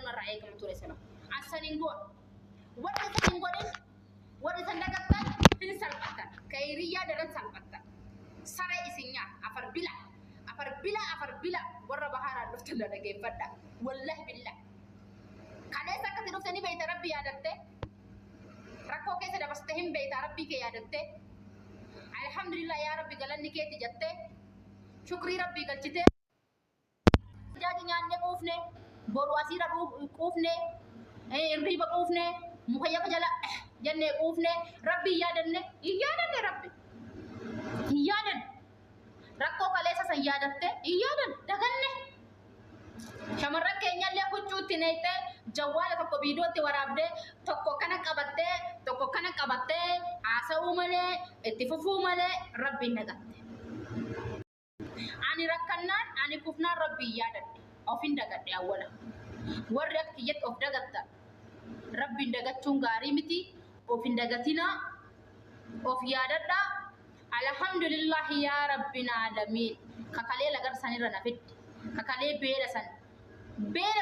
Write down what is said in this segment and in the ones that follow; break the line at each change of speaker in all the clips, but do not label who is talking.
سنة رأيك مطوري سنة السنين قول ورد سندقتان في سلبتان كيريا درن سلبتان سرى إسنيا أفر بلا ورا بحارة لفتنا دقي فدا والله بالله كان سكت نفسني بيت ربي يادته ركو كيس دبستهم بيت ربي كي يادته الحمد لله يا ربي قالني كي تجته شكري ربي قلتته jadi nyanyi kufne boru asira kufne riba kufne mukhayya jala janne kufne rabbi yadanne rabbi yadan rakko kalesa san yadatte yadan daganne shamarran keenya le kuchuutti neete jawwala tokko biidootti waraabde tokko kana qabatte haasa'uu malee itti fufuu malee rabbi nagatte ani rakkannaan ani kufnaan rabbi yaadadde ofin dagadde awwala warri akka kiyyatti of dagatta rabbiin dagachuun gaarii miti ofin dagatina of yaadadha alhamdulillah ya rabbil alamin kakalee lagarsanirra nafid kakalee beela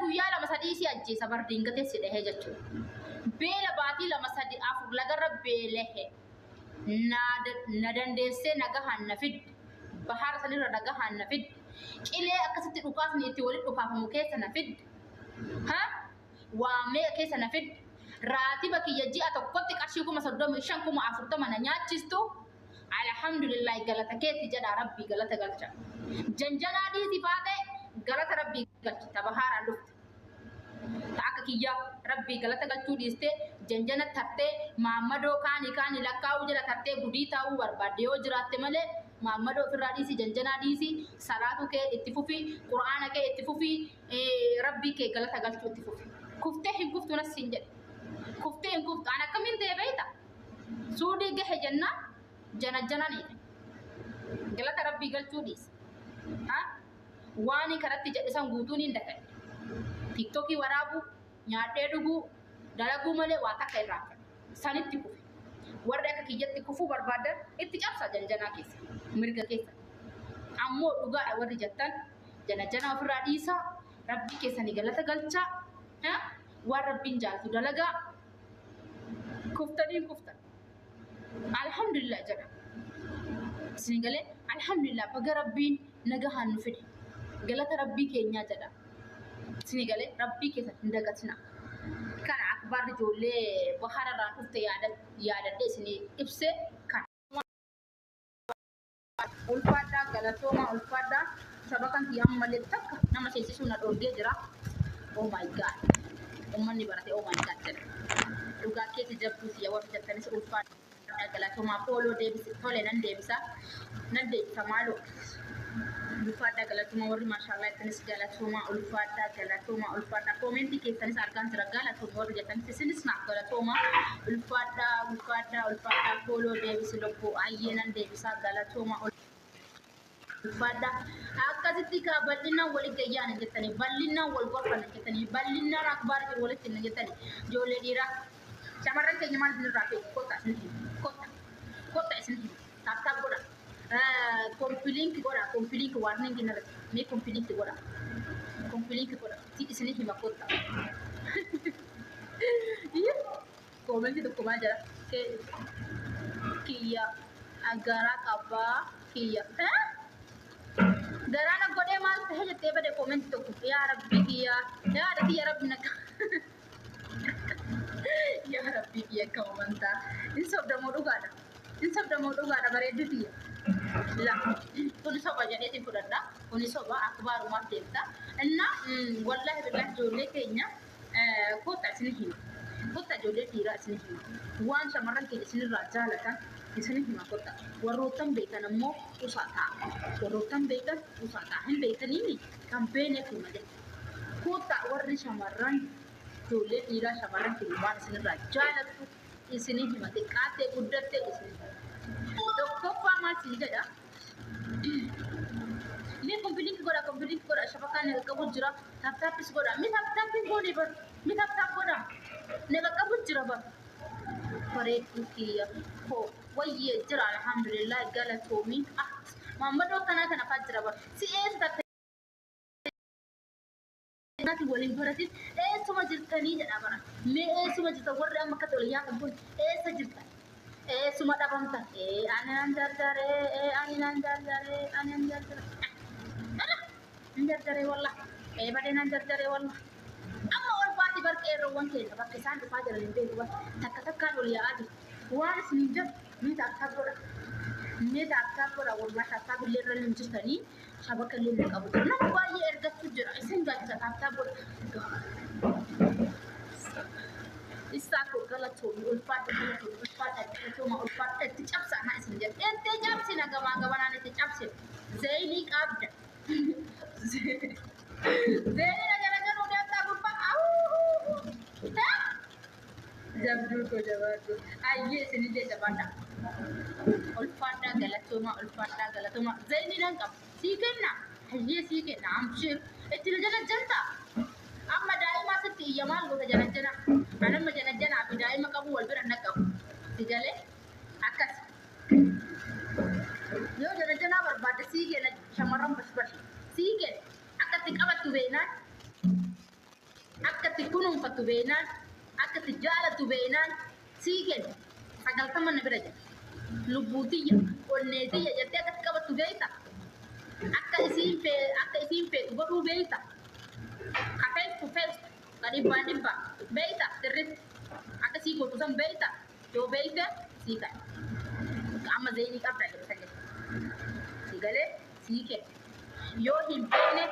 guyyaa lama sadii si ajjeesa bardiingatee si dhahee jechuudha beela baatii lama sadii afur lagarra beelehe na dandeessee nagahan nafid bahar sanirra nagahan nafid qilee akkasitti dhukaasni itti walitti dhukaafamu keessa nafid waamee keessa nafid raatiba kiyya ji'a tokkotti qarshii 35,040 na nyaachistu alhamdulillah galata keetti jedha rabbii galata galcha janjanaa dhiisi faate galata rabbii galchi tabahaara lufte akka kiyya rabbii galata galchuu dhiiste janjana tartee maammadoo kaani lakkaa'uu jira tartee gudii taa'uu barbaadde yoo jiraatte malee maammadoo ofirraa dhiisi janjanaa dhiisi salaatu kee itti fufi qur'aana kee itti fufi rabbii kee galata galchuu itti fufi kuftee hin kuftu nasiin jedhe kuftee hin kuftu an akkamiin ta'e beeyta suudii gahe jennaa janani galata rabbii galchuu dhiisi waani karatti jedhisan guutuun hin dakadhe tiktokii waraabu nyaadhee dhuguu dalaguu malee waa takka irraa sanitti kufe warri akka kiyyatti kufuu barbaadan itti cabsa janjanaa keessa mirga keessa ammoo dhugaadha warri jettan janjanaa ofirraa dhiisa rabbii keessanii galata galchaa waan rabbiin jaalatu dalagaa kuftaniin kuftan alhamdulillah jedha isin galee alhamdulillah baga rabbiin nagahaan nu fide galata rabbii keenyaa jedha isin galee rabbii keessatti hin dagatina kana akbarri ijoollee bahararraan dhufte yaadadde isin ibse kan ulfaadhaa galatooma ulfaadhaa saba kan kiyyaa malee takka nama seensisuu na dhoorgee jira oh my god ummanni barate oh my god jedha dhugaa keetti jabduu siya warri jettanis ulfaadhaa galatooma pooloo deebisi tole nan deebisa maaloo ulfaadhaa galatooma warri maashaallah ittanis galatooma ulfaadhaa koomentii keessanis argaan jira galatooma warri jettanis isinis naaf galatooma ulfaadhaa pooloo deebisi lobboo ayyee nan deebisa galatooma ulfaadhaa akkasitti ka bal'inaan wali gayyaan jettanii bal'inaan wal gorfan jettanii bal'inaan akbaar jiru walitti hin jettanii ijoollee dhiiraa shamarran keenya maal isinirraa fe'u kotta isin taattaa godha kompiiliinki warning inarratti mee kompiiliinki godha ti isinii hima kotta koomenti tokko maal jira kiyya agaraa qabaa kiyya garana godhee maal ta'e jettee bade koomenti tokko yaa rabbi kiyya yaadati yaa rabbi naka yaa rabbi kiyya kaawwanta in sobdamoo dhugaadha bareedditi la kuni soba jedheetiin fudhadha kuni soba akbaarumaaf deemta inna wallahi billahi ijoollee keenya kotta isin hima kotta ijoollee dhiiraa isin hima waan shamarran keenya isinirraa jaalatan isin hima kotta warroottan beekan ammoo usaataa hin beekaniini kan beekne kun malee kotta warri shamarran ijoollee dhiiraa shamarran keenya waan isinirraa jaalatu isin hima xiqqaattee guddattee isin tokkoffaa maal siin jedha mee kompiiliinki godha shabakaan qabu jira taaptaappis godha mi taaptaappiin goone bar mi taaptaap godha naga qabu jira bar bareedduu kiyya koo wayyee jira alhamdulillah galatoomi maammadoo kanaa kana faa jira bar si eessa tattee isaati waliin baratin eessuma jirtanii jedha bara. Mee eessuma jirtan warri amma akka toliyyaa kan kun eessa jirtan? Eessuma dhabamtan? Ani nan jarjaree, ani nan jarjaree, ani nan jarjaree. Nan jarjaree wallah. Badee nan jarjaree wallah. Amma ol baati barqee irroowwan keenya bakka isaan dhufaa jiran hin beeku bara. Takka takkaan ol yaa'aa jiru. Waan isin hin jiru ni taakkaa godha. Ni taakkaa godha walumaa taakkaa billee irra hin jirtanii shabaka illee hin qabu. Nama baay'ee ergatu jira. Isin galcha taakkaa godha. Isaako galatoomii ulfaata galatoomii ulfaata galatooma ulfaata itti cabsaa haa isin jedhu. Itti cabsina gamaa gabanaan itti cabsina. Zeenii qabda. Zeenii nagaragaruu deemtaa gubbaa. Jabduu koo jabaadhu. Ayyee isinillee jabaadha. Ulfaadhaa galatooma. Zeenii nan qaba. Sii kenna. Ayyee sii kenna. Amshir. Itti na jala jantaa. Amma daa'imaa sitti iyyamaan gosa janajjana. Anamma janajjanaa fi daa'ima qabu wal bira naqabu. Si galee akkas. Yoo janajjanaa barbaadde sii kenna shamarran bashbash. Sii kenna akka itti qabattu beeknaan, akka itti kunuunfattu beeknaan, akka itti jaalattu beeknaan sii kenna. 90 na bira jira. Lubbuutiyya, onneetiyya jettee akka itti qabattu beekta. Akka isiin feetu godhuu beekta. Kafees kufees gadi dhibba beekta sirriitti akka sii gootu san beekta yoo beekte sii kan amma zeenii qabda jedhasa jedhe sii galee sii kenna yoo hin beekne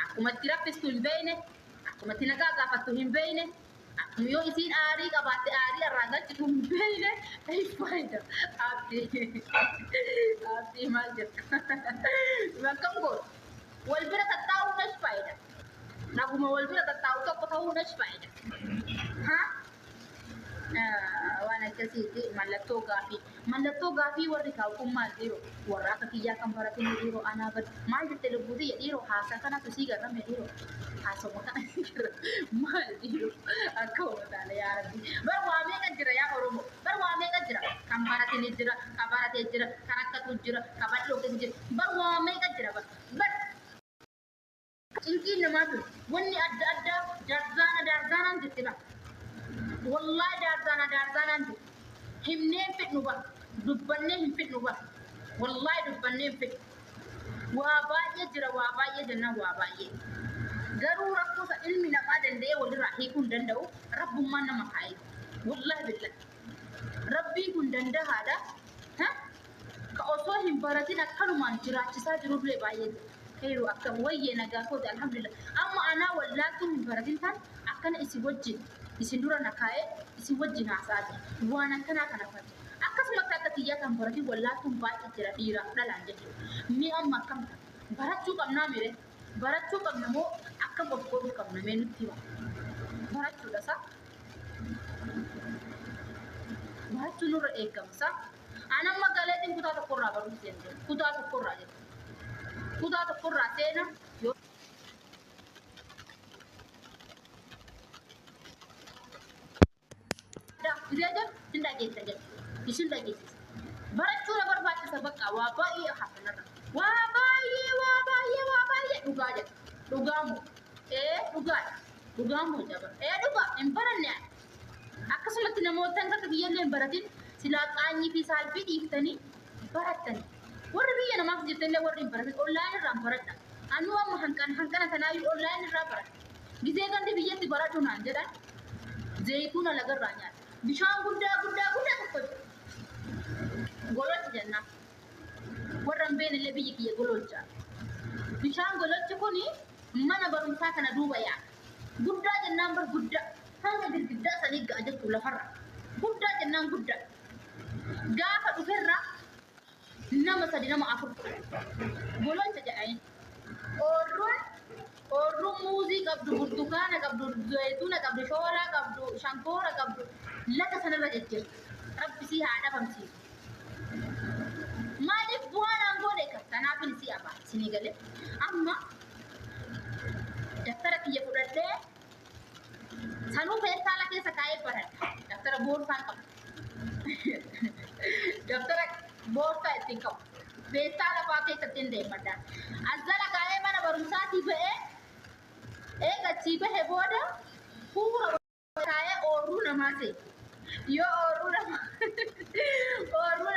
akkuma itti raffistu hin beekne akkuma itti nagaa gaafattu hin beekne akkuma yoo isiin aarii qabaatte aarii irraa galchitu hin beekne ei faayida abdii maal jirta bakka gootu wal bira tattaa'uu nas faayida. Naguma wal bira tattaa'u tokko ta'uu nas faayida. Waan akkasiiti mallattoo gaafii. Mallattoo gaafii warri kaa'uun maal dhiiroo? Warra akka kiyyaa kan baratan dhiiroo anaa bada. Maal jettee lubbuuti dhiiroo haasaa kanatu sii garrame dhiiroo. Haasawwa kana maal dhiiroo? Akka uumataala yaa rabbi. Bar waa meeqa jira yaa Oromoo? Bar waa meeqa jira? Kan baratee jira, kan baratee jira, kan akkatu jira, kan badhoo jira. Bar waa meeqa jira bar? Inki nama tu, wanni ada darzana jetti ba. Wallahi darzana tu. Himne fit nuba, dubbanne him fit nuba. Wallahi dubbanne fit. Waa baay'ee jira, waa baay'ee jenna waa baay'ee. Garuu rakkoo sa ilmi namaa danda'ee walirraa hiikuu hin danda'u, rabbummaan nama kaa'e. Wallahi billahi. Rabbiin kun danda'aadha. Ka osoo hin baratin akkanumaan jiraachisaa jirullee baay'ee jira. Kairu akkam wayyee nagaa kooti alhamdulillah. Amma anaa wallaattuu hin baratin tan akkana isin wajjin isin dura na kaa'ee isin wajjin haasaati. Waan akkanaa kana fati. Akkasumatti akka xiyyaa kan baratin wallaattuun baay'ee jira dhiira dhalaan jechuudha. Mee amma akkam barachuu qabnaa mire barachuu qabna moo akkam of godhuu qabna mee nutti hima. Barachuudha isaa. Barachuu nurra eegamsa. Anamma galeetiin kutaa tokkorraa baruu seente. Kutaa tokkorraa jechuudha. Kutaa tokkorraa seena yoo Ireja tidak gitu. Isin lagi. Barachuu na barbaachisa bakka waa baay'ee hafanarra. Waa baay'ee dhugaa jedha. Dhugaamu. Dhugaamu jaba. Dhugaa hin baranne. Akkasumatti namoota akka biyyallee hin baratin silaa qaanyii fi saalfii dhiiftanii baratanii. Warri biyya namaaf jirtanii warri hin baratin online irraan baradha. Anu amma hanqana tanaayyuu online irraa baradha. Gizee gandi biyyatti baradhu naan jedhan. Zayituuna lagarraa nyaata. Bishaan guddaa tokko gololcha jennaan. Warra hin beekne illee biyyi kiyya gololcha. Bishaan gololchi kuni mana barumsaa kana duuba yaa'a. Guddaa jennaan bar guddaa. Hanga girgiddaa sanii ga'a jettu lafarra. Guddaa jennaan guddaa. Gaafa dhuferraa nama sadi nama afur gololcha jedhanii. Oorruun muuzii qabdu, burtukaana qabdu, zayituuna qabdu, shoolaa qabdu, shankoora qabdu. Laka sanarra jejjeerti. Rabbi sii haa dhabamsiisu. Maaliif bu'aan aangoo deeka? Kanaafin sii abaa isinii galee. Amma daftara kiyya fudhadhee sanuu feestaala keessa kaa'ee baradha. Daftara boorsaan qabu. Daftara boorsaa ittiin qabu. Feestaala fa'aa keessatti hin deemadhaan. Asala kaa'ee mana barumsaatii ba'ee eegatti bahe booda fuura taa'ee oorruu namaa seenu. Yoo oorruu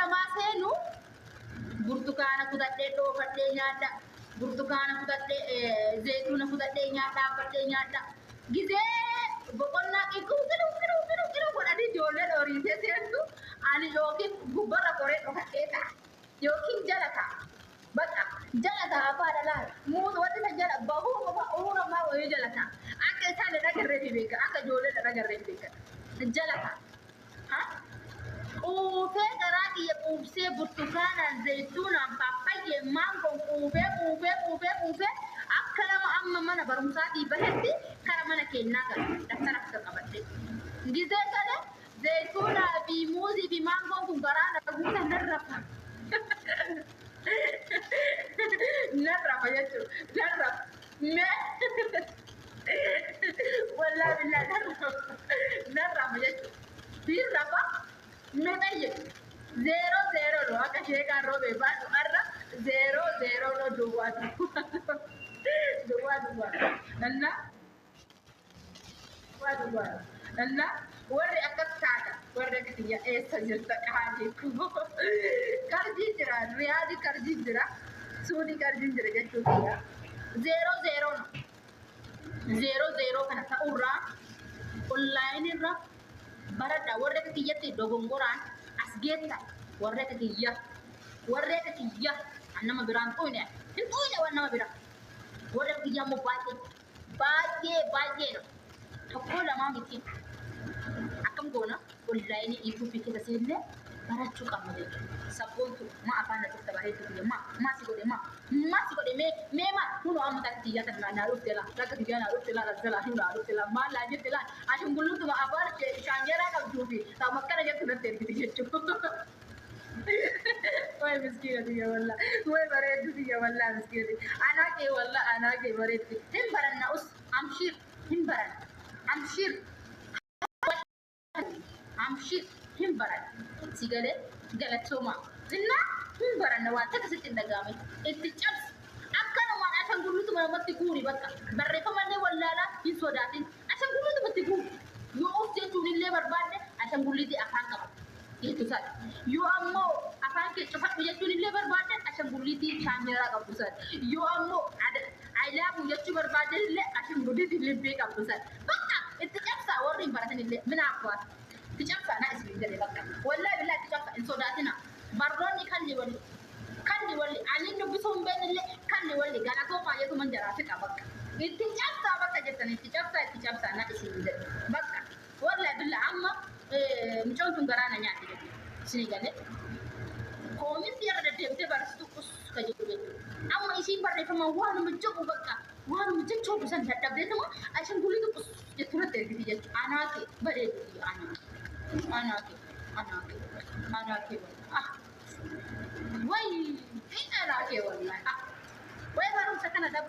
namaa seenu burtukaana kutadhee dhoofadhee nyaadha. Burtukaana kutadhee zayituuna kutadhee nyaadha. Gizee boqonnaa qiqqoo godhanii ijoolleen horiitee seentu ani yookiin gubbarra qoree dhokadhee ta'a yookiin jala ta'a. Bakka jala ta'a afaadha laala. Muuzu wanti isa jala bahuu namaa wayii jala ta'a. Akka isaan irra garreefi beeka. Akka ijoolleen irra garreefi beeka. Jala ta'a. Quufee garaa kiyya quubsee burtukaanaan zayituunaan paappayyee maangoon quufee akka nama amma mana barumsaatii bahetti kara mana kennaa gara daftara akka qabadde. Gizee kana zayituunaa fi muuzii fi maangoon kun garaa na guuta narrafa. Narrafa jechuudha. Narrafa. Wallaahi billaa narrafa jechuudha. Dirrafa. Meeqayye 0-0 lo akka sheekaan roobee baadhu har'a 0-0 lo duwwaa nanna warri akkas taata warri akka kiyya eessa jirta qaadii qarjii jira riyaadii qarjii jira suudii qarjii jira jechuu kiyya 0-0 kana ta'urraa online irra baradha warra kiyyatti dogongoraan as geetta warra kiyya annama biraan qoyne hin qoyne waan nama bira warra kiyya mo baay'ee tokko lama miti akkam goona online ifu fi kisa seenne barachuu qabna jechuudha sabboontu ma afaan na tokko bareedu kiyya ma si godhe mee ma kuno amma kiyya tan na dhufte la lakka kiyya na dhufte la ma la jette la ashin gullutu ma afaan shaanjera qabdu fi ta makkana jettu na tergiti jechuudha way miskina kiyya walla way bareedu kiyya walla miskina ana ke bareedu hin baranna us amshir hin baranna sigale galatoma inna hin baranna waan takka sitti ndagame itti cabs akkana waan ashan gullutu namatti guuri bakka barreeffamallee wallaala hin sodaatin ashan gullutu namatti guuri yoo of jechuun illee barbaadde ashan gullitii afaan qaba jechuudha sana yoo ammoo afaan kee cufadhu jechuun illee barbaadde ashan gullitii shaanjeeraa qabdu sana yoo ammoo aylaabu jechuu barbaadde illee ashan gullitii libbee qabdu sana bakka itti cabsaa warri hin baratan illee mina afwaat itti cabsaa na isin jedhe bakka wallahi billahi itti cabsaa hin sodaatina barroonni kalli walli ani dubbisu hin beekne illee kalli walli galatoo faayatu man jaraati qaba bakka itti cabsaa bakka jettan itti cabsaa na isin jedhe bakka wallahi billahi amma mucoon tun garaana nyaatti jedhe isin galee koominti irra deddeebitee barsiistu ka jedhu jechuudha amma isiin barreeffama waanuma jedhu bakka waanuma jechuu bisan dadhabdeetuma ashan gullitu jettu irratti ergiti jechuudha anaake bareedu anaake way anaake wallahi way barumsa kana dab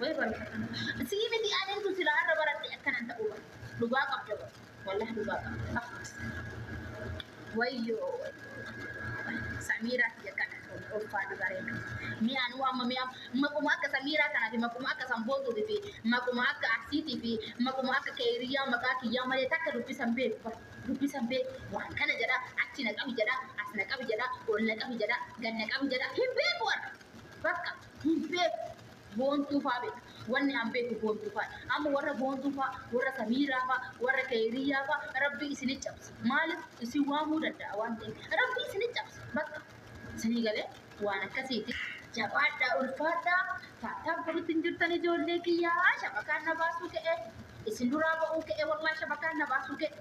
way barumsa kana sii miti adeemtu sila arra baradhe akkanan ta'uu dhugaa qabda wallahi dhugaa qabda wayyo Samira ya kana ulfaadhu bareedu mi'aan waama mi'aan maquma akka Samira kana fi maquma akka Sambootu fi maquma akka Aksiitii fi maquma akka Keeriyaa maqaa kiyyaa malee takka dubbisan beeku waan kana jedha achi na qabi jedha as na qabi jedha ol na qabi jedha gan na qabi jedha hin beeku bakka hin beeku boontuu faa beeka wanni an beeku boontuu faa amma warra boontuu faa warra Samiraa faa warra Keeriyaa faa rabbi isinit cabsa maaliif isin waamuu danda'a waan ta'eef rabbi isinit cabsa bakka isinii galee waan akkasiiti jabaadhaa ulfaadhaa taataan baritti hin jirtan ijoollee kiyyaa shabakaan na baasuu ka'e isin duraa ba'uu ka'e wallahi shabakaan na baasuu ka'e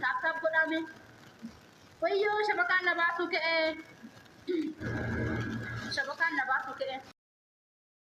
taataan godhame wayyoo shabakaan na baasuu ka'e shabakaan na baasuu ka'e